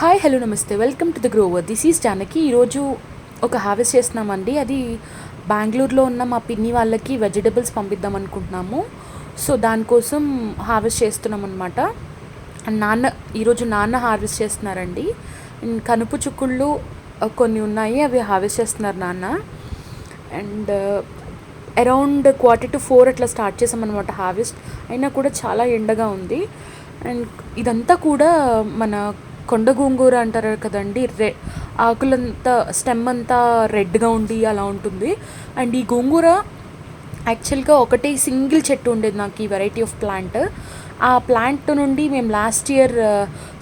Hi hello నమస్తే welcome to the Grover. This is Janaki. ఈరోజు ఒక హార్వెస్ట్ చేస్తున్నామండి. అది బెంగళూరులో ఉన్న మా పిన్ని వాళ్ళకి వెజిటబుల్స్ పంపిద్దాం అనుకుంటున్నాము. సో దానికోసం హార్వెస్ట్ చేస్తున్నాం అనమాట. ఈరోజు నాన్న హార్వెస్ట్ చేస్తున్నారండి. కనుపు చుక్కుళ్ళు కొన్ని ఉన్నాయి, అవి హార్వెస్ట్ చేస్తున్నారు నాన్న. అండ్ అరౌండ్ 3:45 అట్లా స్టార్ట్ చేసామన్నమాట హార్వెస్ట్. అయినా కూడా చాలా ఎండగా ఉంది. అండ్ ఇదంతా కూడా మన కొండ గోంగూర అంటారు కదండి, ఆకులంతా స్టెమ్ అంతా రెడ్గా ఉండి అలా ఉంటుంది. అండ్ ఈ గోంగూర యాక్చువల్గా ఒకటే సింగిల్ చెట్టు ఉండేది నాకు, ఈ వెరైటీ ఆఫ్ ప్లాంట్. ఆ ప్లాంట్ నుండి మేము లాస్ట్ ఇయర్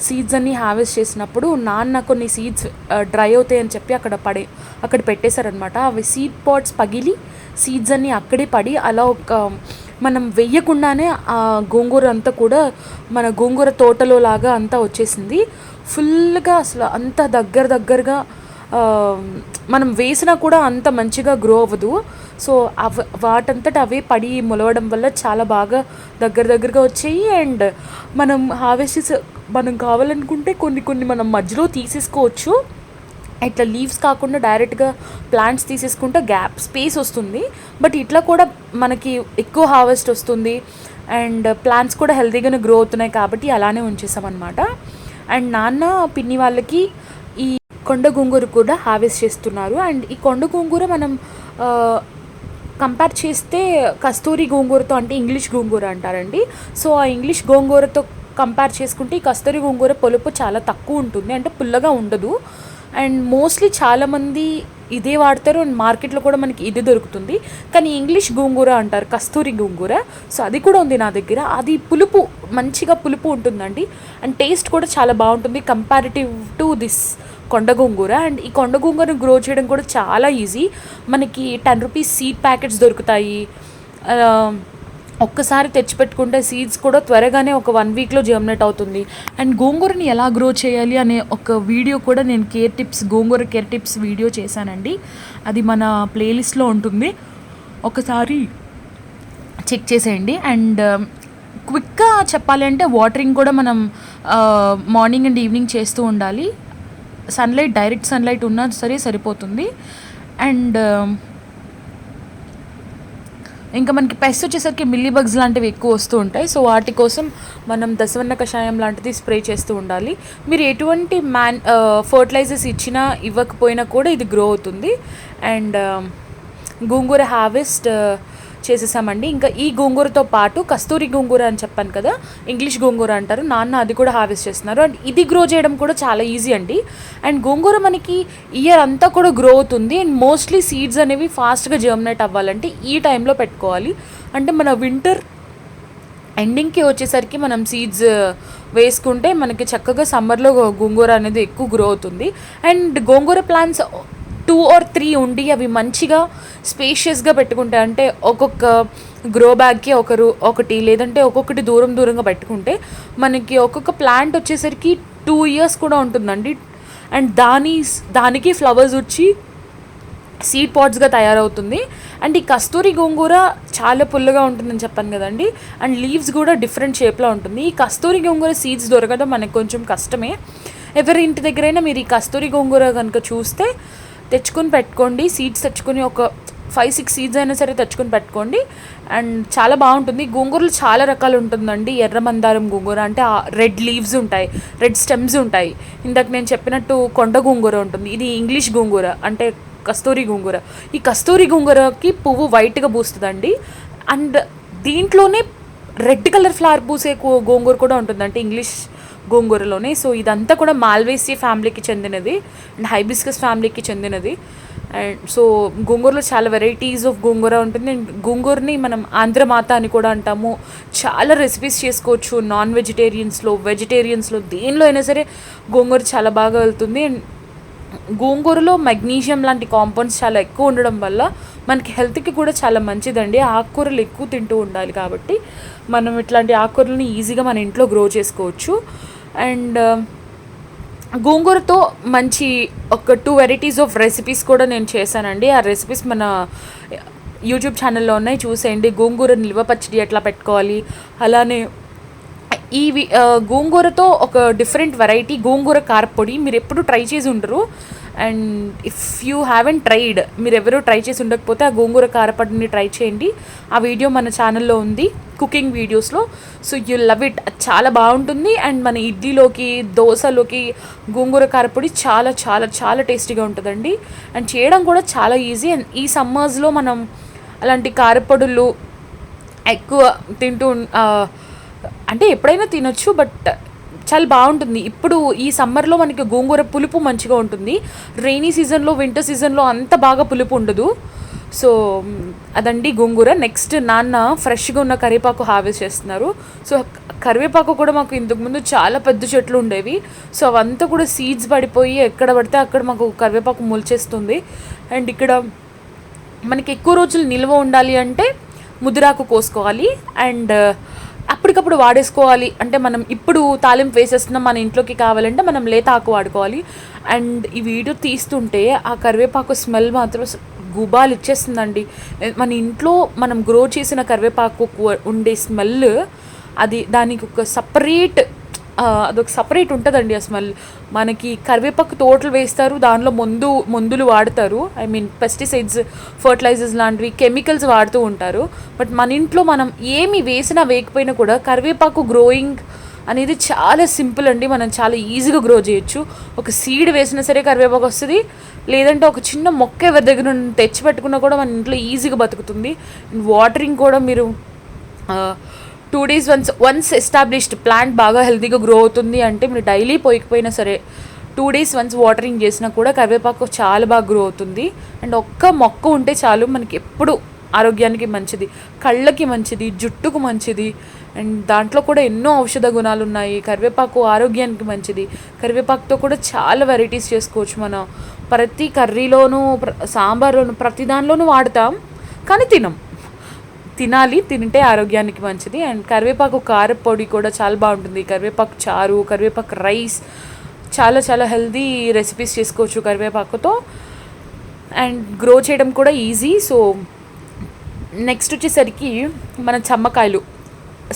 సీడ్స్ అన్నీ హార్వెస్ట్ చేసినప్పుడు నాన్న కొన్ని సీడ్స్ డ్రై అవుతాయని చెప్పి అక్కడ పెట్టేశారనమాట. అవి సీడ్ పాట్స్ పగిలి సీడ్స్ అన్నీ అక్కడే పడి అలా మనం వెయ్యకుండానే ఆ గోంగూర అంతా కూడా మన గోంగూర తోటలో లాగా అంతా వచ్చేసింది ఫుల్గా. అసలు అంత దగ్గరగా మనం వేసినా కూడా అంత మంచిగా గ్రో అవ్వదు. సో వాటంతట అవే పడి మొలవడం వల్ల చాలా బాగా దగ్గరగా వచ్చాయి. అండ్ మనం హార్వెస్ట్ మనం కావాలనుకుంటే కొన్ని మనం మధ్యలో తీసేసుకోవచ్చు. ఇట్లా లీవ్స్ కాకుండా డైరెక్ట్గా ప్లాంట్స్ తీసేసుకుంటే గ్యాప్ స్పేస్ వస్తుంది. బట్ ఇట్లా కూడా మనకి ఎక్కువ హార్వెస్ట్ వస్తుంది అండ్ ప్లాంట్స్ కూడా హెల్తీగానే గ్రో అవుతున్నాయి కాబట్టి అలానే ఉంచేసామన్నమాట. అండ్ నాన్న పిన్ని వాళ్ళకి ఈ కొండ గోంగూర కూడా హార్వెస్ట్ చేస్తున్నారు. అండ్ ఈ కొండ గోంగూర మనం కంపేర్ చేస్తే కస్తూరి గోంగూరతో, అంటే ఇంగ్లీష్ గోంగూర అంటారండి. సో ఆ ఇంగ్లీష్ గోంగూరతో కంపేర్ చేసుకుంటే ఈ కస్తూరి గోంగూర పులుపు చాలా తక్కువ ఉంటుంది, అంటే పుల్లగా ఉండదు. అండ్ మోస్ట్లీ చాలామంది ఇదే వాడతారు. అండ్ మార్కెట్లో కూడా మనకి ఇది దొరుకుతుంది. కానీ ఇంగ్లీష్ గోంగూర అంటారు, కస్తూరి గోంగూర. సో అది కూడా ఉంది నా దగ్గర. అది మంచిగా పులుపు ఉంటుందండి. అండ్ టేస్ట్ కూడా చాలా బాగుంటుంది కంపారిటివ్ టు దిస్ కొండ గోంగూర. అండ్ ఈ కొండ గోంగూరను గ్రో చేయడం కూడా చాలా ఈజీ. మనకి 10 రూపీస్ సీడ్ ప్యాకెట్స్ దొరుకుతాయి. ఒక్కసారి తెచ్చిపెట్టుకుంటే సీడ్స్ కూడా త్వరగానే ఒక 1 వీక్లో జర్మినేట్ అవుతుంది. అండ్ గోంగూరని ఎలా గ్రో చేయాలి అనే ఒక వీడియో కూడా నేను గోంగూర కేర్ టిప్స్ వీడియో చేశానండి. అది మన ప్లేలిస్ట్లో ఉంటుంది, ఒకసారి చెక్ చేసేయండి. అండ్ క్విక్గా చెప్పాలి అంటే వాటరింగ్ కూడా మనం మార్నింగ్ అండ్ ఈవినింగ్ చేస్తూ ఉండాలి. డైరెక్ట్ సన్లైట్ ఉన్నా సరిపోతుంది. అండ్ ఇంకా మనకి పెస్ట్ వచ్చేసరికి మిల్లీ బగ్స్ లాంటివి ఎక్కువ వస్తూ ఉంటాయి. సో వాటి కోసం మనం దశవన్న కషాయం లాంటిది స్ప్రే చేస్తూ ఉండాలి. మీరు ఎటువంటి ఫర్టిలైజర్స్ ఇచ్చినా ఇవ్వకపోయినా కూడా ఇది గ్రో అవుతుంది. అండ్ గోంగూర హార్వెస్ట్ చేసేసామండి. ఇంకా ఈ గోంగూరతో పాటు కస్తూరి గోంగూర అని చెప్పాను కదా, ఇంగ్లీష్ గోంగూర అంటారు, నాన్న అది కూడా హార్వెస్ట్ చేస్తున్నారు. అండ్ ఇది గ్రో చేయడం కూడా చాలా ఈజీ అండి. అండ్ గోంగూర మనకి ఇయర్ అంతా కూడా గ్రో అవుతుంది. అండ్ మోస్ట్లీ సీడ్స్ అనేవి ఫాస్ట్గా జర్మినేట్ అవ్వాలంటే ఈ టైంలో పెట్టుకోవాలి. అంటే మన వింటర్ ఎండింగ్కి వచ్చేసరికి మనం సీడ్స్ వేసుకుంటే మనకి చక్కగా సమ్మర్లో గోంగూర అనేది ఎక్కువ గ్రో అవుతుంది. అండ్ గోంగూర ప్లాంట్స్ 2 or 3 ఉండి అవి మంచిగా స్పేషియస్గా పెట్టుకుంటే, అంటే ఒక్కొక్క గ్రో బ్యాగ్కి ఒకటి లేదంటే ఒక్కొక్కటి దూరంగా పెట్టుకుంటే మనకి ఒక్కొక్క ప్లాంట్ వచ్చేసరికి 2 years కూడా ఉంటుందండి. అండ్ దానికి ఫ్లవర్స్ వచ్చి సీడ్ పాట్స్గా తయారవుతుంది. అండ్ ఈ కస్తూరి గోంగూర చాలా పుల్లగా ఉంటుందని చెప్పాను కదండి. అండ్ లీవ్స్ కూడా డిఫరెంట్ షేప్లో ఉంటుంది. ఈ కస్తూరి గోంగూర సీడ్స్ దొరకడం మనకు కొంచెం కష్టమే. ఎవరి ఇంటి దగ్గరైనా మీరు ఈ కస్తూరి గోంగూర కనుక చూస్తే తెచ్చుకొని పెట్టుకోండి. సీడ్స్ తెచ్చుకొని ఒక 5-6 సీడ్స్ అయినా సరే తెచ్చుకొని పెట్టుకోండి. అండ్ చాలా బాగుంటుంది. గోంగూరలు చాలా రకాలు ఉంటుందండి. ఎర్ర మందారం గోంగూర అంటే రెడ్ లీవ్స్ ఉంటాయి, రెడ్ స్టెమ్స్ ఉంటాయి. ఇందాక నేను చెప్పినట్టు కొండ గోంగూర ఉంటుంది. ఇది ఇంగ్లీష్ గోంగూర అంటే కస్తూరి గోంగూర. ఈ కస్తూరి గోంగూరకి పువ్వు వైట్గా పూస్తుందండి. అండ్ దీంట్లోనే రెడ్ కలర్ ఫ్లవర్ పూసే గోంగూర కూడా ఉంటుంది, అంటే ఇంగ్లీష్ గోంగూరలోనే. సో ఇదంతా కూడా మాల్వేసి ఫ్యామిలీకి చెందినది అండ్ హైబిస్కస్ ఫ్యామిలీకి చెందినది. అండ్ సో గోంగూరలో చాలా వెరైటీస్ ఆఫ్ గోంగూర ఉంటుంది. అండ్ గోంగూరని మనం ఆంధ్రమాత అని కూడా అంటాము. చాలా రెసిపీస్ చేసుకోవచ్చు, నాన్ వెజిటేరియన్స్లో దేనిలో అయినా సరే గోంగూర చాలా బాగా వెళ్తుంది. అండ్ గోంగూరలో మెగ్నీషియం లాంటి కాంపౌండ్స్ చాలా ఎక్కువ ఉండడం వల్ల మనకి హెల్త్కి కూడా చాలా మంచిదండి. ఆకుకూరలు ఎక్కువ తింటూ ఉండాలి కాబట్టి మనం ఇట్లాంటి ఆకుకూరలని ఈజీగా మన ఇంట్లో గ్రో చేసుకోవచ్చు. అండ్ గోంగూరతో మంచి ఒక 2 వెరైటీస్ ఆఫ్ రెసిపీస్ కూడా నేను చేశానండి. ఆ రెసిపీస్ మన యూట్యూబ్ ఛానల్లో ఉన్నాయి, చూసేయండి. గోంగూర నిల్వ పచ్చడి ఎట్లా పెట్టుకోవాలి, అలానే గోంగూరతో ఒక డిఫరెంట్ వెరైటీ గోంగూర కారపొడి మీరు ఎప్పుడు ట్రై చేసి ఉండరు. And if you haven't tried, మీరు ఎవరూ ట్రై చేసి ఉండకపోతే ఆ గోంగూర కారపొడిని ట్రై చేయండి. ఆ వీడియో మన ఛానల్లో ఉంది, కుకింగ్ వీడియోస్లో. సో యూ లవ్ ఇట్, చాలా బాగుంటుంది. అండ్ మన ఇడ్లీలోకి, దోశలోకి గోంగూర కారపొడి చాలా చాలా చాలా టేస్టీగా ఉంటుందండి. అండ్ చేయడం కూడా చాలా ఈజీ. అండ్ ఈ సమ్మర్స్లో మనం అలాంటి కారపొడులు ఎక్కువ తింటూ అంటే ఎప్పుడైనా తినొచ్చు, బట్ చాలా బాగుంటుంది. ఇప్పుడు ఈ సమ్మర్లో మనకి గోంగూర పులుపు మంచిగా ఉంటుంది. రెయినీ సీజన్లో, వింటర్ సీజన్లో అంత బాగా పులుపు ఉండదు. సో అదండి గోంగూర. నెక్స్ట్ నాన్న ఫ్రెష్గా ఉన్న కరివేపాకు హార్వెస్ట్ చేస్తున్నారు. సో కరివేపాకు కూడా మాకు ఇంతకుముందు చాలా పెద్ద చెట్లు ఉండేవి. సో అవంతా కూడా సీడ్స్ పడిపోయి ఎక్కడ పడితే అక్కడ మాకు కరివేపాకు మొలిచేస్తుంది. అండ్ ఇక్కడ మనకి ఎక్కువ రోజులు నిల్వ ఉండాలి అంటే ముదిరాకు కోసుకోవాలి. అండ్ అప్పటికప్పుడు వాడేసుకోవాలి అంటే మనం ఇప్పుడు తాలింపు వేసేస్తున్నాం, మన ఇంట్లోకి కావాలంటే మనం లేత ఆకు వాడుకోవాలి. అండ్ ఈ వీడియో తీస్తుంటే ఆ కరివేపాకు స్మెల్ మాత్రం గుబాలు ఇచ్చేస్తుందండి. మన ఇంట్లో మనం గ్రో చేసిన కరివేపాకు ఉండే స్మెల్, అది దానికి ఒక సపరేట్ అదొక సపరేట్ ఉంటుందండి ఆ స్మెల్. మనకి కరివేపాకు తోటలు వేస్తారు, దానిలో మందులు వాడతారు, ఐ మీన్ పెస్టిసైడ్స్, ఫర్టిలైజర్స్ లాంటివి కెమికల్స్ వాడుతూ ఉంటారు. బట్ మన ఇంట్లో మనం ఏమి వేసినా వేయకపోయినా కూడా కరివేపాకు గ్రోయింగ్ అనేది చాలా సింపుల్ అండి. మనం చాలా ఈజీగా గ్రో చేయొచ్చు. ఒక సీడ్ వేసినా సరే కరివేపాకు వస్తుంది, లేదంటే ఒక చిన్న మొక్క ఎవరి దగ్గర తెచ్చి పెట్టుకున్నా కూడా మన ఇంట్లో ఈజీగా బతుకుతుంది. వాటరింగ్ కూడా మీరు 2 days వన్స్ ఎస్టాబ్లిష్డ్ ప్లాంట్ బాగా హెల్తీగా గ్రో అవుతుంది అంటే మీరు డైలీ పోయకపోయినా సరే 2 days వన్స్ వాటరింగ్ చేసినా కూడా కరివేపాకు చాలా బాగా గ్రో అవుతుంది. అండ్ ఒక్క మొక్క ఉంటే చాలు, మనకి ఎప్పుడు ఆరోగ్యానికి మంచిది, కళ్ళకి మంచిది, జుట్టుకు మంచిది. అండ్ దాంట్లో కూడా ఎన్నో ఔషధ గుణాలు ఉన్నాయి. కరివేపాకు ఆరోగ్యానికి మంచిది. కరివేపాకుతో కూడా చాలా వెరైటీస్ చేసుకోవచ్చు. మనం ప్రతి కర్రీలోనూ, సాంబార్లోను, ప్రతి దానిలోనూ వాడతాం, కానీ తినాలి, తింటే ఆరోగ్యానికి మంచిది. అండ్ కరివేపాకు కారపొడి కూడా చాలా బాగుంటుంది. కరివేపాకు చారు, కరివేపాకు రైస్, చాలా చాలా హెల్దీ రెసిపీస్ చేసుకోవచ్చు కరివేపాకుతో. అండ్ గ్రో చేయడం కూడా ఈజీ. సో నెక్స్ట్ వచ్చేసరికి మన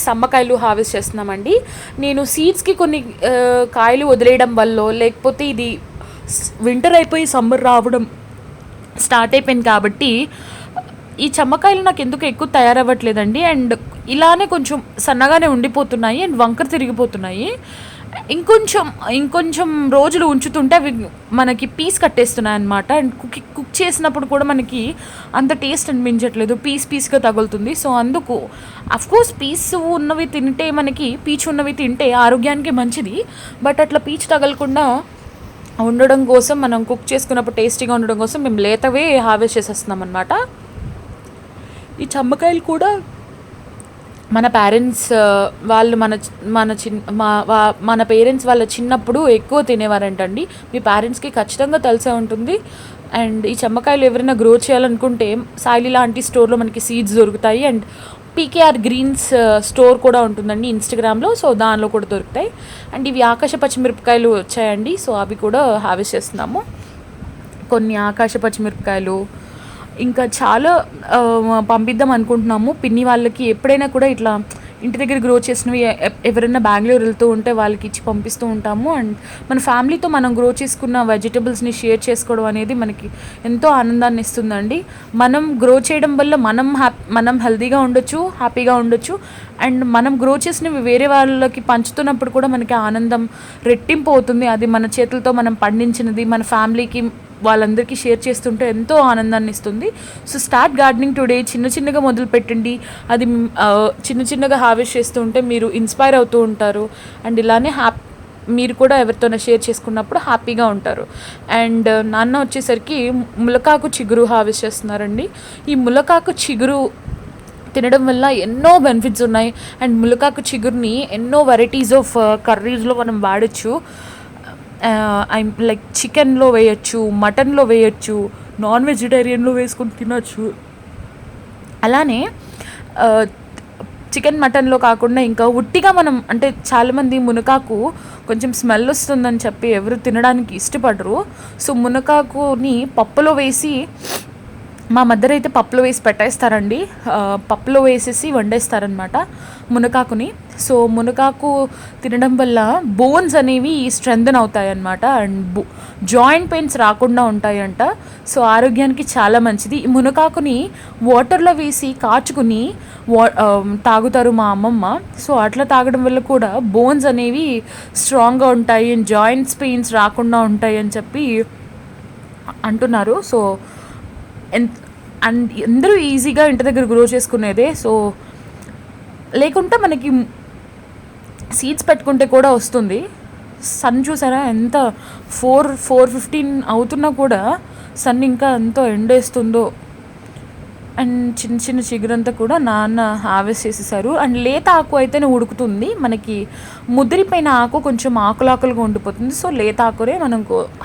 సమ్మకాయలు హార్వెస్ట్ చేస్తున్నామండి. నేను సీడ్స్కి కొన్ని కాయలు వదిలేయడం వల్ల, లేకపోతే ఇది వింటర్ అయిపోయి సమ్మర్ రావడం స్టార్ట్ అయిపోయింది కాబట్టి ఈ చమ్మకాయలు నాకు ఎందుకు ఎక్కువ తయారవ్వట్లేదండి. అండ్ ఇలానే కొంచెం సన్నగానే ఉండిపోతున్నాయి అండ్ వంకర తిరిగిపోతున్నాయి. ఇంకొంచెం రోజులు ఉంచుతుంటే అవి మనకి పీస్ కట్టేస్తున్నాయి అన్నమాట. అండ్ కుక్ చేసినప్పుడు కూడా మనకి అంత టేస్ట్ అనిపించట్లేదు, పీస్గా తగులుతుంది. సో అందుకు అఫ్కోర్స్ పీస్ ఉన్నవి తింటే, మనకి పీచు ఉన్నవి తింటే ఆరోగ్యానికి మంచిది. బట్ అట్లా పీచు తగలకుండా ఉండడం కోసం, మనం కుక్ చేసుకున్నప్పుడు టేస్టీగా ఉండడం కోసం మేము లేతవే హార్వెస్ట్ చేసేస్తున్నాం అన్నమాట. ఈ చమ్మకాయలు కూడా మన పేరెంట్స్ వాళ్ళు మన పేరెంట్స్ వాళ్ళ చిన్నప్పుడు ఎక్కువ తినేవారంటండి. మీ పేరెంట్స్కి ఖచ్చితంగా తెలిసే ఉంటుంది. అండ్ ఈ చమ్మకాయలు ఎవరైనా గ్రో చేయాలనుకుంటే సాయిలి లాంటి స్టోర్లో మనకి సీడ్స్ దొరుకుతాయి. అండ్ పీకేఆర్ గ్రీన్స్ స్టోర్ కూడా ఉంటుందండి ఇన్స్టాగ్రామ్లో, సో దానిలో కూడా దొరుకుతాయి. అండ్ ఇవి ఆకాశ పచ్చిమిరపకాయలు వచ్చాయండి, సో అవి కూడా హార్వెస్ట్ చేస్తున్నాము. కొన్ని ఆకాశ పచ్చిమిరపకాయలు ఇంకా చాలా పంపిద్దాం అనుకుంటున్నాము పిన్ని వాళ్ళకి. ఎప్పుడైనా కూడా ఇట్లా ఇంటి దగ్గర గ్రో చేసినవి ఎవరైనా బెంగళూరు వెళ్తూ ఉంటే వాళ్ళకి ఇచ్చి పంపిస్తూ ఉంటాము. అండ్ మన ఫ్యామిలీతో మనం గ్రో చేసుకున్న వెజిటబుల్స్ని షేర్ చేసుకోవడం అనేది మనకి ఎంతో ఆనందాన్ని ఇస్తుందండి. మనం గ్రో చేయడం వల్ల మనం హెల్తీగా ఉండొచ్చు, హ్యాపీగా ఉండొచ్చు. అండ్ మనం గ్రో చేసినవి వేరే వాళ్ళకి పంచుతున్నప్పుడు కూడా మనకి ఆనందం రెట్టింపు అవుతుంది. అది మన చేతులతో మనం పండించినది మన ఫ్యామిలీకి, వాళ్ళందరికీ షేర్ చేస్తుంటే ఎంతో ఆనందాన్ని ఇస్తుంది. So start gardening today. చిన్నగా మొదలు పెట్టండి. అది చిన్నగా హార్వెస్ట్ చేస్తూ ఉంటే మీరు ఇన్స్పైర్ అవుతూ ఉంటారు. అండ్ ఇలానే మీరు కూడా ఎవరితోనో షేర్ చేసుకున్నప్పుడు హ్యాపీగా ఉంటారు. అండ్ నాన్న వచ్చేసరికి ములకాకు చిగురు హార్వెస్ట్ చేస్తున్నారండి. ఈ ములకాకు చిగురు తినడం వల్ల ఎన్నో బెనిఫిట్స్ ఉన్నాయి. అండ్ ములకాకు చిగురుని ఎన్నో వెరైటీస్ ఆఫ్ కర్రీస్లో మనం వాడచ్చు. లైక్ చికెన్లో వేయచ్చు, మటన్లో వేయచ్చు, నాన్ వెజిటేరియన్లో వేసుకొని తినచ్చు. అలానే చికెన్ మటన్లో కాకుండా ఇంకా ఉట్టిగా మనం, అంటే చాలామంది మునకాకు కొంచెం స్మెల్ వస్తుందని చెప్పి ఎవరు తినడానికి ఇష్టపడరు. సో మునకాకుని పప్పులో వేసి మా మదర్ అయితే పప్పులో వేసి పెట్టేస్తారండి. పప్పులో వేసేసి వండేస్తారనమాట మునగాకుని. సో మునగాకు తినడం వల్ల బోన్స్ అనేవి స్ట్రెంథన్ అవుతాయన్నమాట. అండ్ జాయింట్ పెయిన్స్ రాకుండా ఉంటాయంట. సో ఆరోగ్యానికి చాలా మంచిది. ఈ మునగాకుని వాటర్లో వేసి కాచుకుని తాగుతారు మా అమ్మమ్మ. సో అట్లా తాగడం వల్ల కూడా బోన్స్ అనేవి స్ట్రాంగ్గా ఉంటాయి, జాయింట్స్ పెయిన్స్ రాకుండా ఉంటాయి అని చెప్పి అంటున్నారు. సో అండ్ అందరూ ఈజీగా ఇంటి దగ్గర గ్రో చేసుకునేదే. సో లేకుంటే మనకి సీడ్స్ పెట్టుకుంటే కూడా వస్తుంది. సన్ చూసారా ఎంత 4:15 అవుతున్నా కూడా సన్ ఇంకా ఎంతో ఎండేస్తుందో. అండ్ చిన్న చిన్న చిగురంతా కూడా నాన్న హార్వెస్ట్ చేసేసారు. అండ్ లేత ఆకు అయితేనే ఉడుకుతుంది, మనకి ముదిరిపోయిన ఆకు కొంచెం ఆకులాకులుగా ఉండిపోతుంది. సో లేత ఆకునే మనం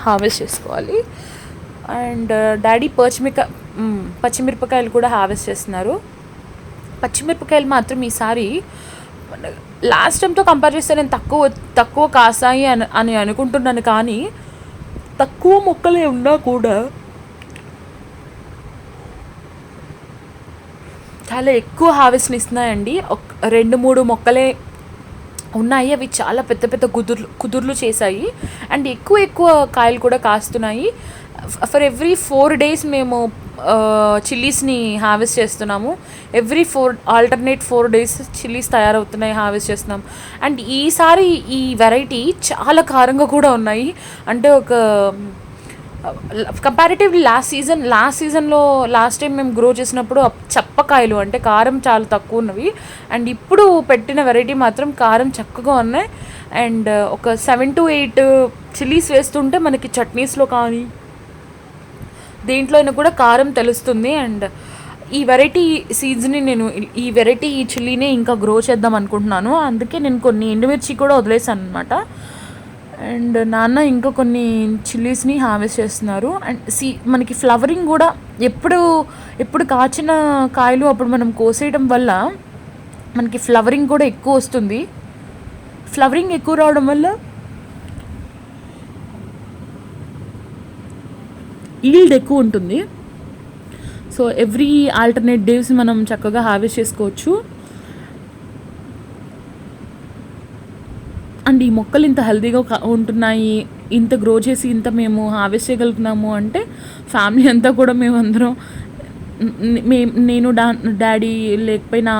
హార్వెస్ట్ చేసుకోవాలి. అండ్ డాడీ పచ్చిమిరపకాయలు కూడా హార్వెస్ట్ చేస్తున్నారు. పచ్చిమిరపకాయలు మాత్రం ఈసారి లాస్ట్ టైంతో కంపేర్ చేస్తే నేను తక్కువ కాసాయి అని అనుకుంటున్నాను. కానీ తక్కువ మొక్కలే ఉన్నా కూడా చాలా ఎక్కువ హార్వెస్ట్ని ఇస్తున్నాయండి. 2-3 మొక్కలే ఉన్నాయి, అవి చాలా పెద్ద పెద్ద కుదుర్లు చేశాయి. అండ్ ఎక్కువ కాయలు కూడా కాస్తున్నాయి. ఫర్ ఎవ్రీ 4 days మేము చిల్లీస్ని హార్వెస్ట్ చేస్తున్నాము. ఎవ్రీ 4 days చిల్లీస్ తయారవుతున్నాయి, హార్వెస్ట్ చేస్తున్నాం. అండ్ ఈసారి ఈ వెరైటీ చాలా కారంగా కూడా ఉన్నాయి. అంటే ఒక కంపారిటివ్లీ లాస్ట్ టైం మేము గ్రో చేసినప్పుడు చప్పకాయలు అంటే కారం చాలా తక్కువ ఉన్నవి. అండ్ ఇప్పుడు పెట్టిన వెరైటీ మాత్రం కారం చక్కగా ఉన్నాయి. అండ్ ఒక 7 to 8 చిల్లీస్ వేస్తుంటే మనకి చట్నీస్లో కానీ దేంట్లో అయినా కూడా కారం తెలుస్తుంది. అండ్ ఈ వెరైటీ సీడ్స్ని ఈ చిల్లీని ఇంకా గ్రో చేద్దాం అనుకుంటున్నాను. అందుకే నేను కొన్ని ఎండుమిర్చి కూడా వదిలేసాను అనమాట. అండ్ నాన్న ఇంకా కొన్ని చిల్లీస్ని హార్వెస్ట్ చేస్తున్నారు. అండ్ మనకి ఫ్లవరింగ్ కూడా ఎప్పుడు కాచిన కాయలు అప్పుడు మనం కోసేయడం వల్ల మనకి ఫ్లవరింగ్ కూడా ఎక్కువ వస్తుంది. ఫ్లవరింగ్ ఎక్కువ రావడం వల్ల ఈల్డ్ ఎక్కువ ఉంటుంది. సో ఎవ్రీ ఆల్టర్నేట్ డేస్ మనం చక్కగా హార్వెస్ట్ చేసుకోవచ్చు. అండ్ ఈ మొక్కలు ఇంత హెల్తీగా ఉంటున్నాయి, ఇంత గ్రో చేసి ఇంత మేము హార్వెస్ట్ చేయగలుగుతున్నాము అంటే ఫ్యామిలీ అంతా కూడా మేమందరం నేను డాడీ లేకపోయినా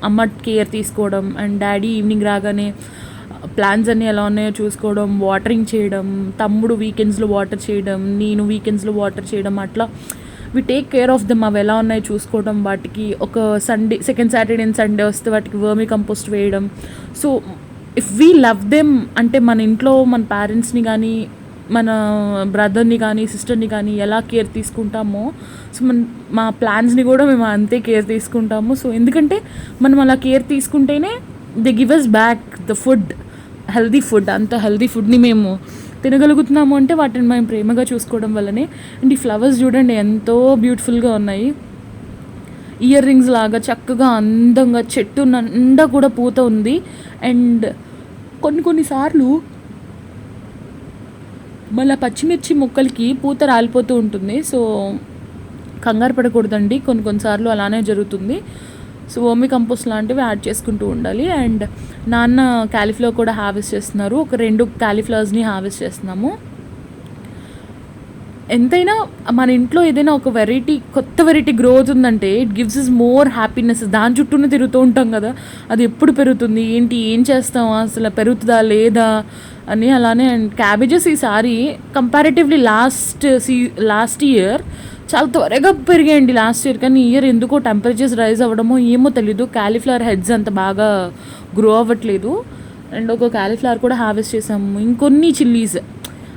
అమ్మ కేర్ తీసుకోవడం, అండ్ డాడీ ఈవినింగ్ రాగానే ప్లాన్స్ అన్నీ ఎలా ఉన్నాయో చూసుకోవడం, వాటరింగ్ చేయడం, తమ్ముడు వీకెండ్స్లో వాటర్ చేయడం, నేను వీకెండ్స్లో వాటర్ చేయడం, అట్లా we take care of them. అవి ఎలా ఉన్నాయో చూసుకోవడం, వాటికి ఒక సెకండ్ సాటర్డే అండ్ సండే వస్తే వాటికి వర్మీ కంపోస్ట్ వేయడం. So if we love them అంటే మన ఇంట్లో మన పేరెంట్స్ని కానీ మన బ్రదర్ని కానీ సిస్టర్ని కానీ ఎలా కేర్ తీసుకుంటామో సో మా ప్లాన్స్ని కూడా మేము అంతే కేర్ తీసుకుంటాము. సో ఎందుకంటే మనం అలా కేర్ తీసుకుంటేనే they give us back the food, healthy food. అంత హెల్దీ ఫుడ్ని మేము తినగలుగుతున్నాము అంటే వాటిని మేము ప్రేమగా చూసుకోవడం వల్లనే. అండ్ ఈ ఫ్లవర్స్ చూడండి ఎంతో బ్యూటిఫుల్గా ఉన్నాయి. ఇయర్ రింగ్స్ లాగా చక్కగా అందంగా చెట్టు నిండా కూడా పూత ఉంది. అండ్ కొన్నిసార్లు మళ్ళీ పచ్చిమిర్చి మొక్కలకి పూత రాలిపోతూ ఉంటుంది. సో కంగారు పడకూడదండి, కొన్నిసార్లు అలానే జరుగుతుంది. సో వర్మీ కంపోస్ట్ లాంటివి యాడ్ చేసుకుంటూ ఉండాలి. అండ్ నాన్న క్యాలీఫ్లవర్ కూడా హార్వెస్ట్ చేస్తున్నారు. ఒక 2 క్యాలీఫ్లవర్స్ని హార్వెస్ట్ చేస్తున్నాము. ఎంతైనా మన ఇంట్లో ఏదైనా ఒక కొత్త వెరైటీ గ్రో అవుతుందంటే it gives is more happiness. దాని చుట్టూనే తిరుగుతూ ఉంటాం కదా, అది ఎప్పుడు పెరుగుతుంది ఏంటి ఏం చేస్తాం అసలు పెరుగుతుందా లేదా అని. అలానే అండ్ క్యాబేజెస్ ఈసారి కంపారిటివ్లీ లాస్ట్ ఇయర్ చాలా త్వరగా పెరిగాయండి లాస్ట్ ఇయర్. కానీ ఇయర్ ఎందుకో టెంపరేచర్స్ రైజ్ అవ్వడమో ఏమో తెలీదు, క్యాలీఫ్లవర్ హెడ్స్ అంత బాగా గ్రో అవ్వట్లేదు. అండ్ ఒక క్యాలీఫ్లవర్ కూడా హార్వెస్ట్ చేసాము. ఇంకొన్ని చిల్లీస్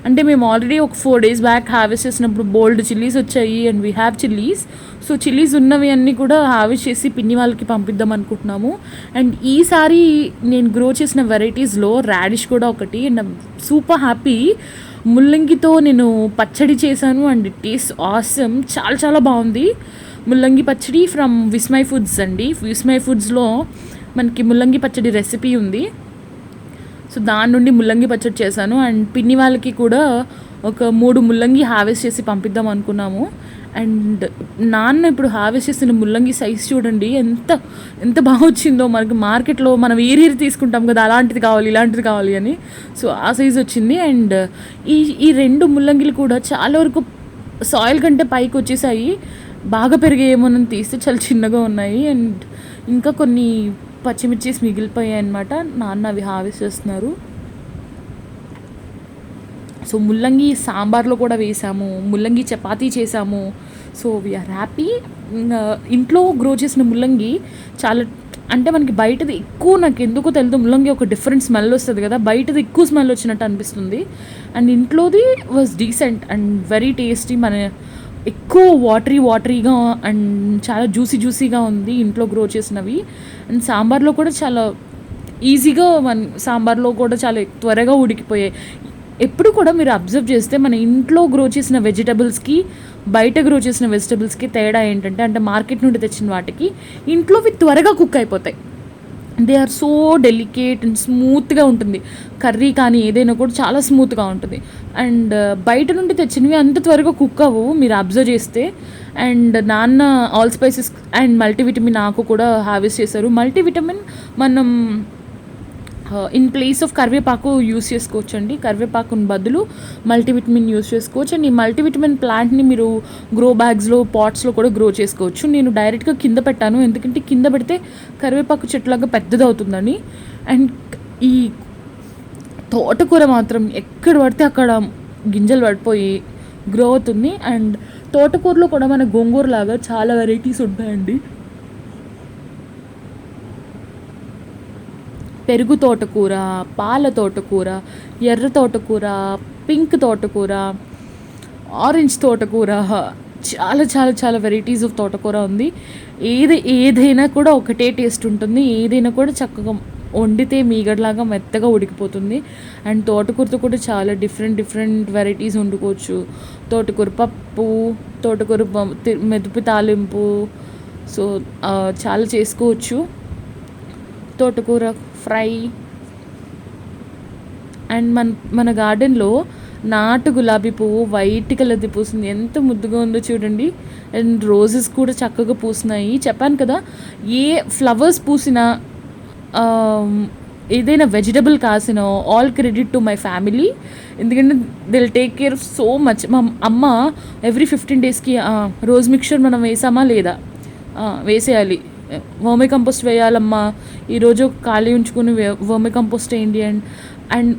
అంటే మేము ఆల్రెడీ ఒక 4 days బ్యాక్ హార్వెస్ట్ చేసినప్పుడు బోల్డ్ చిల్లీస్ వచ్చాయి. And we have chillies. So chillies ఉన్నవి అన్నీ కూడా హార్వెస్ట్ చేసి పిన్ని వాళ్ళకి పంపిద్దాం అనుకుంటున్నాము. అండ్ ఈసారి నేను గ్రో చేసిన వెరైటీస్లో రాడిష్ కూడా ఒకటి. And super happy. ముల్లంగితో నేను పచ్చడి చేశాను అండ్ ఇట్ టేస్ట్ ఆసమ్. చాలా చాలా బాగుంది. ముల్లంగి పచ్చడి ఫ్రమ్ విస్మై ఫుడ్స్ అండి. విస్మై ఫుడ్స్లో మనకి ముల్లంగి పచ్చడి రెసిపీ ఉంది. సో దాని నుండి ముల్లంగి పచ్చడి చేశాను. అండ్ పిన్ని వాళ్ళకి కూడా ఒక 3 ముల్లంగి హార్వెస్ట్ చేసి పంపిద్దాం అనుకున్నాము. అండ్ నాన్న ఇప్పుడు హార్వెస్ట్ చేసిన ముల్లంగి సైజ్ చూడండి ఎంత ఎంత బాగా వచ్చిందో. మనకి మార్కెట్లో మనం ఏరి తీసుకుంటాం కదా, అలాంటిది కావాలి ఇలాంటిది కావాలి అని. సో ఆ సైజ్ వచ్చింది. అండ్ ఈ ఈ 2 ముల్లంగిలు కూడా చాలా వరకు సాయిల్ కంటే పైకి వచ్చేసాయి. బాగా పెరిగాయేమోనని తీస్తే చాలా చిన్నగా ఉన్నాయి. అండ్ ఇంకా కొన్ని పచ్చిమిర్చీస్ మిగిలిపోయాయి అనమాట. నాన్న అవి హార్వెస్ట్ చేస్తున్నారు. సో ముల్లంగి సాంబార్లో కూడా వేసాము, ముల్లంగి చపాతీ చేసాము. So we are happy. ఇంట్లో గ్రో చేసిన ముల్లంగి చాలా, అంటే మనకి బయటది ఎక్కువ, నాకు ఎందుకో తెలియదు, ముల్లంగి ఒక డిఫరెంట్ స్మెల్ వస్తుంది కదా, బయటది ఎక్కువ స్మెల్ వచ్చినట్టు అనిపిస్తుంది. అండ్ ఇంట్లోది was decent and very tasty. మన ఎక్కువ వాటరీగా అండ్ చాలా జ్యూసీగా ఉంది ఇంట్లో గ్రో చేసినవి. అండ్ సాంబార్లో కూడా చాలా ఈజీగా, సాంబార్లో కూడా చాలా త్వరగా ఉడికిపోయాయి. ఎప్పుడు కూడా మీరు అబ్జర్వ్ చేస్తే మన ఇంట్లో గ్రో చేసిన వెజిటబుల్స్కి బయట గ్రో చేసిన వెజిటబుల్స్కి తేడా ఏంటంటే, అంటే మార్కెట్ నుండి తెచ్చిన వాటికి ఇంట్లోవి త్వరగా కుక్ అయిపోతాయి. They are so delicate and స్మూత్గా ఉంటుంది. కర్రీ కానీ ఏదైనా కూడా చాలా స్మూత్గా ఉంటుంది. అండ్ బయట నుండి తెచ్చినవి అంత త్వరగా కుక్ అవ్వవు మీరు అబ్జర్వ్ చేస్తే. అండ్ నాన్న ఆల్ స్పైసెస్ అండ్ మల్టీవిటమిన్ ఆకు కూడా హార్వెస్ట్ చేశారు. మల్టీవిటమిన్ మనం ఇన్ ప్లేస్ ఆఫ్ కరివేపాకు యూస్ చేసుకోవచ్చు అండి. కరివేపాకుని బదులు మల్టీవిటమిన్ యూస్ చేసుకోవచ్చు. అండ్ ఈ మల్టీవిటమిన్ ప్లాంట్ని మీరు గ్రో బ్యాగ్స్లో, పాట్స్లో కూడా గ్రో చేసుకోవచ్చు. నేను డైరెక్ట్గా కింద పెట్టాను, ఎందుకంటే కింద పెడితే కరివేపాకు చెట్లాగా పెద్దదవుతుందని. అండ్ ఈ తోటకూర మాత్రం ఎక్కడ పడితే అక్కడ గింజలు పడిపోయి గ్రో అవుతుంది. అండ్ తోటకూరలో కూడా మన గోంగూర లాగా చాలా వెరైటీస్ ఉంటాయండి. పెరుగు తోటకూర, పాల తోటకూర, ఎర్ర తోటకూర, పింక్ తోటకూర, ఆరెంజ్ తోటకూర, చాలా చాలా చాలా వెరైటీస్ ఆఫ్ తోటకూర ఉంది. ఏదైనా కూడా ఒకటే టేస్ట్ ఉంటుంది. ఏదైనా కూడా చక్కగా వండితే మీగడలాగా మెత్తగా ఉడికిపోతుంది. అండ్ తోటకూరతో కూడా చాలా డిఫరెంట్ వెరైటీస్ వండుకోవచ్చు. తోటకూర పప్పు, తోటకూర మెదుపు తాలింపు, సో చాలా చేసుకోవచ్చు. తోటకూర ఫ్రై. అండ్ మన గార్డెన్లో నాటు గులాబీ పువ్వు వైట్ కలర్ది పూసింది, ఎంత ముద్దుగా ఉందో చూడండి. అండ్ రోజెస్ కూడా చక్కగా పూసినాయి. చెప్పాను కదా, ఏ ఫ్లవర్స్ పూసినా, ఏదైనా వెజిటబుల్ కాసినా, all credit to my family. ఎందుకంటే they will take care of so much. మా అమ్మ ఎవ్రీ 15 daysకి రోజ్ మిక్చర్ మనం వేసామా లేదా, వేసేయాలి, వర్మి కంపోస్ట్ వేయాలమ్మా, ఈరోజు ఖాళీ ఉంచుకుని వర్మి కంపోస్ట్ వేయండి. అండ్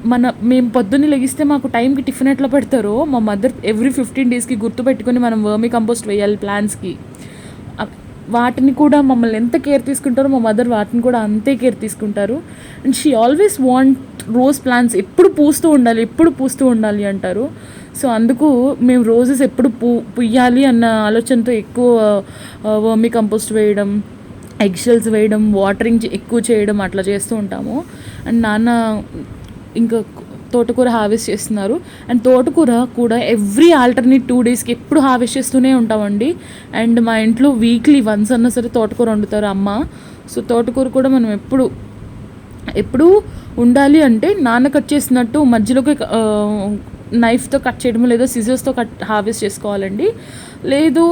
మేము పొద్దున్నే లెగిస్తే మాకు టైంకి టిఫిన్ ఎట్లా పెడతారో, మా మదర్ ఎవ్రీ 15 daysకి గుర్తుపెట్టుకొని మనం వర్మి కంపోస్ట్ వేయాలి ప్లాంట్స్కి. వాటిని కూడా మమ్మల్ని ఎంత కేర్ తీసుకుంటారో మా మదర్ వాటిని కూడా అంతే కేర్ తీసుకుంటారు. And she always want rose plants ఎప్పుడు పూస్తూ ఉండాలి అంటారు. సో అందుకు మేము రోజెస్ ఎప్పుడు పుయ్యాలి అన్న ఆలోచనతో ఎక్కువ వర్మి కంపోస్ట్ వేయడం, ఎగ్ షెల్స్ వేయడం, వాటరింగ్ ఎక్కువ చేయడం అట్లా చేస్తూ ఉంటాము. అండ్ నాన్న ఇంకా తోటకూర హార్వెస్ట్ చేస్తున్నారు. అండ్ తోటకూర కూడా ఎవ్రీ ఆల్టర్నేట్ 2 daysకి ఎప్పుడు హార్వెస్ట్ చేస్తూనే ఉంటామండి. అండ్ మా ఇంట్లో వీక్లీ వన్స్ అన్నా సరే తోటకూర వండుతారు అమ్మ. సో తోటకూర కూడా మనం ఎప్పుడు ఉండాలి అంటే నాన్న కట్ చేసినట్టు మధ్యలోకి నైఫ్తో కట్ చేయడం, లేదా సిజర్స్తో హార్వెస్ట్ చేసుకోవాలండి. లేదు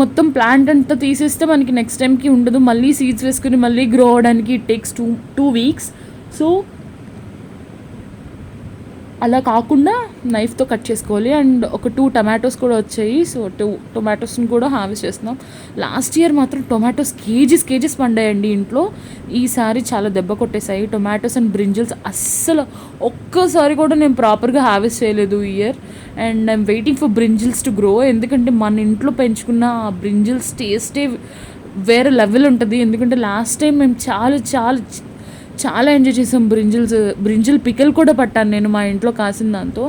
మొత్తం ప్లాంట్ అంతా తీసేస్తే మనకి నెక్స్ట్ టైంకి ఉండదు. మళ్ళీ సీడ్స్ వేసుకుని మళ్ళీ గ్రో అవడానికి ఇట్ టేక్స్ 2 weeks. సో అలా కాకుండా నైఫ్తో కట్ చేసుకోవాలి. అండ్ ఒక 2 tomatoes కూడా వచ్చాయి. సో 2 tomatoesని కూడా హార్వెస్ట్ చేస్తున్నాం. లాస్ట్ ఇయర్ మాత్రం టొమాటోస్ కేజీస్ పండాయండి ఇంట్లో. ఈసారి చాలా దెబ్బ కొట్టేశాయి టొమాటోస్ అండ్ బ్రింజల్స్. అస్సలు ఒక్కసారి కూడా నేను ప్రాపర్గా హార్వెస్ట్ చేయలేదు ఈ year. And I'm waiting for brinjals to grow. ఎందుకంటే మన ఇంట్లో పెంచుకున్న ఆ బ్రింజల్స్ టేస్టే వేరే లెవెల్ ఉంటుంది. ఎందుకంటే లాస్ట్ టైం మేము చాలా ఎంజాయ్ చేసాం. బ్రింజల్ పికల్ కూడా పట్టాను నేను మా ఇంట్లో కాసిన దాంతో.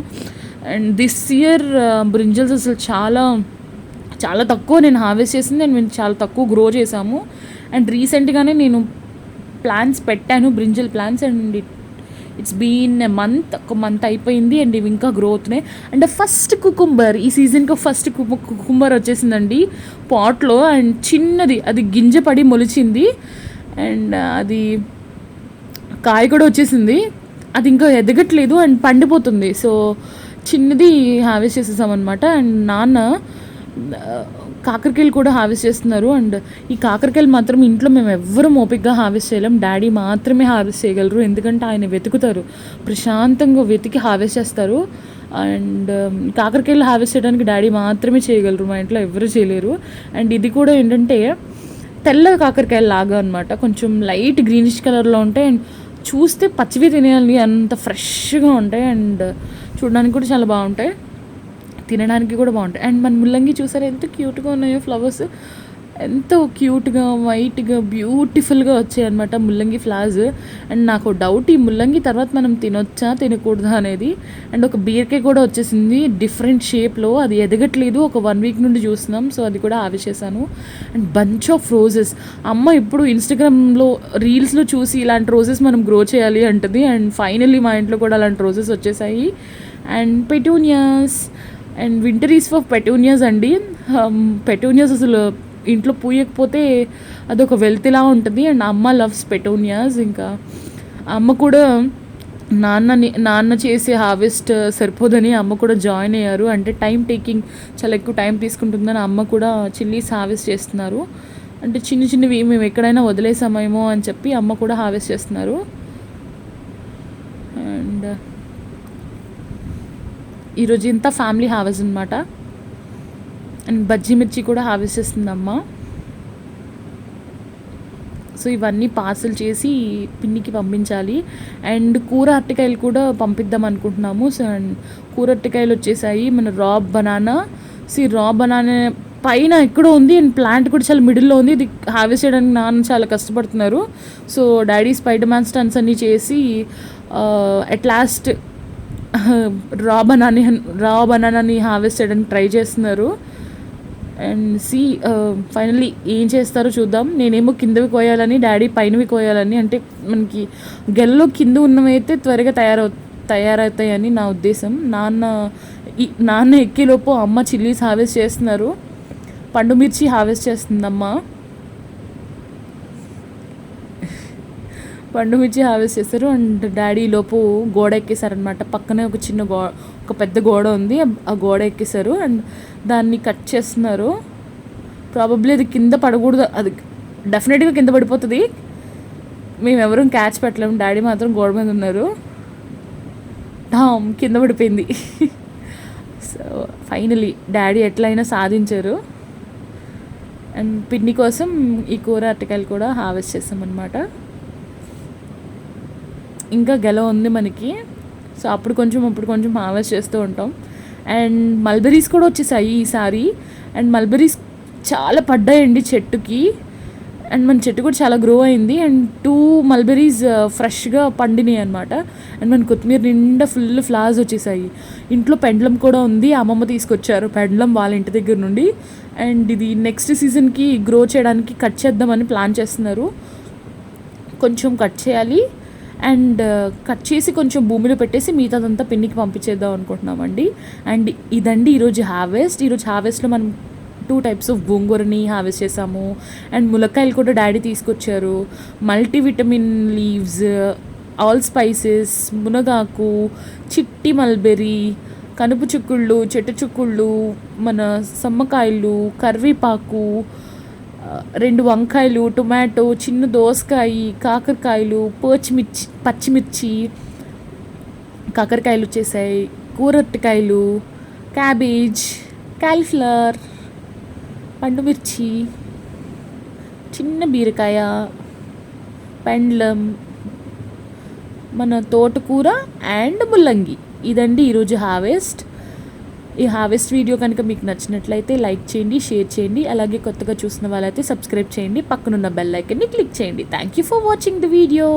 అండ్ దిస్ ఇయర్ బ్రింజల్స్ అసలు చాలా తక్కువ నేను హార్వెస్ట్ చేసింది. అండ్ మేము చాలా తక్కువ గ్రో చేసాము. అండ్ రీసెంట్గానే నేను ప్లాంట్స్ పెట్టాను, brinjal plants. And it's been ఒక మంత్ అయిపోయింది. అండ్ ఇవి ఇంకా గ్రో అవుతున్నాయి. అండ్ ఫస్ట్ కుకుంబర్, ఈ సీజన్కి ఫస్ట్ కుకుంబర్ వచ్చేసిందండి పాట్లో. అండ్ చిన్నది, అది గింజ పడి మొలిచింది. అండ్ అది కాయ కూడా వచ్చేసింది. అది ఇంకా ఎదగట్లేదు అండ్ పండిపోతుంది. సో చిన్నది హార్వెస్ట్ చేసేసామన్నమాట. అండ్ నాన్న కాకరకాయలు కూడా హార్వెస్ట్ చేస్తున్నారు. అండ్ ఈ కాకరకాయలు మాత్రం ఇంట్లో మేము ఎవ్వరం ఓపికగా హార్వెస్ట్ చేయలేం. డాడీ మాత్రమే హార్వెస్ట్ చేయగలరు, ఎందుకంటే ఆయన వెతుకుతారు, ప్రశాంతంగా వెతికి హార్వెస్ట్ చేస్తారు. అండ్ కాకరకాయలు హార్వెస్ట్ చేయడానికి డాడీ మాత్రమే చేయగలరు, మా ఇంట్లో ఎవరు చేయలేరు. అండ్ ఇది కూడా ఏంటంటే తెల్ల కాకరకాయలు లాగా అనమాట, కొంచెం లైట్ గ్రీనిష్ కలర్లో ఉంటాయి. అండ్ చూస్తే పచ్చివి తినేయాలి అంత ఫ్రెష్గా ఉంటాయి. అండ్ చూడడానికి కూడా చాలా బాగుంటాయి, తినడానికి కూడా బాగుంటాయి. అండ్ మన ముల్లంగి చూసారా ఎంత క్యూట్గా ఉన్నాయో, ఫ్లవర్స్ ఎంతో క్యూట్గా వైట్గా బ్యూటిఫుల్గా వచ్చాయి అనమాట ముల్లంగి ఫ్లవర్స్. అండ్ నాకు డౌట్, ఈ ముల్లంగి తర్వాత మనం తినొచ్చా తినకూడదా అనేది. అండ్ ఒక బీరకాయ కూడా వచ్చేసింది డిఫరెంట్ షేప్లో, అది ఎదగట్లేదు, ఒక 1 వీక్ నుండి చూస్తున్నాం. సో అది కూడా ఆవిచేసాను. అండ్ బంచ్ ఆఫ్ రోజెస్, అమ్మ ఇప్పుడు ఇన్స్టాగ్రామ్లో రీల్స్లో చూసి ఇలాంటి రోజెస్ మనం గ్రో చేయాలి అంటుంది. అండ్ ఫైనల్లీ మా ఇంట్లో కూడా అలాంటి రోజెస్ వచ్చేసాయి. And petunias, and winter is for petunias అండి. పెటూనియాస్ అసలు ఇంట్లో పూయకపోతే అదొక వెల్తిలా ఉంటుంది. అండ్ అమ్మ లవ్స్ పెటూనియాస్. ఇంకా అమ్మ కూడా నాన్న చేసే హార్వెస్ట్ సరిపోదని అమ్మ కూడా జాయిన్ అయ్యారు. అంటే టైం టేకింగ్, చాలా ఎక్కువ టైం తీసుకుంటుందని అమ్మ కూడా చిల్లీస్ హార్వెస్ట్ చేస్తున్నారు. అంటే చిన్నవి మేము ఎక్కడైనా వదిలేసామేమో అని చెప్పి అమ్మ కూడా హార్వెస్ట్ చేస్తున్నారు. అండ్ ఈరోజు ఇంత ఫ్యామిలీ హార్వెస్ట్ అనమాట. అండ్ బజ్జీ మిర్చి కూడా హార్వెస్ట్ చేస్తుందమ్మ. సో ఇవన్నీ పార్సల్ చేసి పిన్నికి పంపించాలి. అండ్ కూర అరటికాయలు కూడా పంపిద్దాం అనుకుంటున్నాము. సో అండ్ కూర అరటికాయలు వచ్చేసాయి. మన రా బనానా పైన ఎక్కడో ఉంది, అండ్ ప్లాంట్ కూడా చాలా మిడిల్లో ఉంది. ఇది హార్వెస్ట్ చేయడానికి నాన్న చాలా కష్టపడుతున్నారు. So daddy Spider Man stunts అన్నీ చేసి అట్ లాస్ట్ రా బనానాని హార్వెస్ట్ చేయడానికి ట్రై చేస్తున్నారు. అండ్ ఫైనల్లీ ఏం చేస్తారో చూద్దాం. నేనేమో కిందవి కోయాలని, డాడీ పైనవి కోయాలని. అంటే మనకి గెల్లో కింద ఉన్నవైతే త్వరగా తయారవుతాయని నా ఉద్దేశం. నాన్న ఎక్కేలోపు అమ్మ చిల్లీస్ హార్వెస్ట్ చేస్తున్నారు, పండు మిర్చి హార్వెస్ట్ చేస్తుందమ్మ. పండు మిర్చి హార్వెస్ట్ చేస్తారు. అండ్ డాడీ లోపు గోడ ఎక్కేసారనమాట. పక్కనే ఒక పెద్ద గోడ ఉంది, ఆ గోడ ఎక్కేసారు. అండ్ దాన్ని కట్ చేస్తున్నారు. ప్రాబబ్లీ అది కింద పడకూడదు, అది డెఫినెట్గా కింద పడిపోతుంది. మేము ఎవరూ క్యాచ్ పెట్టలేము, డాడీ మాత్రం గోడ మీద ఉన్నారు. కింద పడిపోయింది. సో ఫైనలీ డాడీ ఎట్లయినా సాధించారు. అండ్ పిన్ని కోసం ఈ కూర అరటికాయలు కూడా హార్వెస్ట్ చేస్తామన్నమాట. ఇంకా గెల ఉంది మనకి. సో అప్పుడు కొంచెం హార్వెస్ట్ చేస్తూ ఉంటాం. అండ్ మల్బెరీస్ కూడా వచ్చేసాయి ఈసారి. అండ్ మల్బెరీస్ చాలా పడ్డాయండి చెట్టుకి. అండ్ మన చెట్టు కూడా చాలా గ్రో అయింది. అండ్ 2 మల్బెరీస్ ఫ్రెష్గా పండినాయి అనమాట. అండ్ మన కొత్తిమీర నిండా ఫుల్ ఫ్లవర్స్ వచ్చేసాయి. ఇంట్లో పెండ్లం కూడా ఉంది, అమ్మమ్మ తీసుకొచ్చారు పెండ్లం వాళ్ళ ఇంటి దగ్గర నుండి. అండ్ ఇది నెక్స్ట్ సీజన్కి గ్రో చేయడానికి కట్ చేద్దామని ప్లాన్ చేస్తున్నారు. కొంచెం కట్ చేయాలి. అండ్ కట్ చేసి కొంచెం భూమిలో పెట్టేసి మిగతాదంతా పిన్నికి పంపించేద్దాం అనుకుంటున్నామండి. అండ్ ఇదండి ఈరోజు హార్వెస్ట్లో మనం 2 టైప్స్ ఆఫ్ గోంగూరని హార్వెస్ట్ చేసాము. అండ్ ములక్కాయలు కూడా డాడీ తీసుకొచ్చారు. మల్టీవిటమిన్ లీవ్స్, ఆల్ స్పైసెస్, మునగాకు, చిట్టి మల్బెరీ, కనుపు చిక్కుళ్ళు, చెట్టు చిక్కుళ్ళు, మన సమ్మకాయలు, కరివేపాకు, 2 వంకాయలు, టొమాటో, చిన్న దోసకాయ, కాకరకాయలు, పచ్చిమిర్చి, కాకరకాయలు వచ్చేసాయి, కూరటికాయలు, క్యాబేజ్, కాలీఫ్లవర్, పండుమిర్చి, చిన్న బీరకాయ, పెండ్లం, మన తోటకూర అండ్ ముల్లంగి. ఇదండి ఈరోజు హార్వెస్ట్. ఈ హార్వెస్ట్ వీడియో కనుక మీకు నచ్చినట్లయితే లైక్ చేయండి, షేర్ చేయండి. అలాగే కొత్తగా చూసిన వాళ్ళైతే సబ్స్క్రైబ్ చేయండి, పక్కనున్న బెల్ ఐకన్ని క్లిక్ చేయండి. Thank you for watching the video.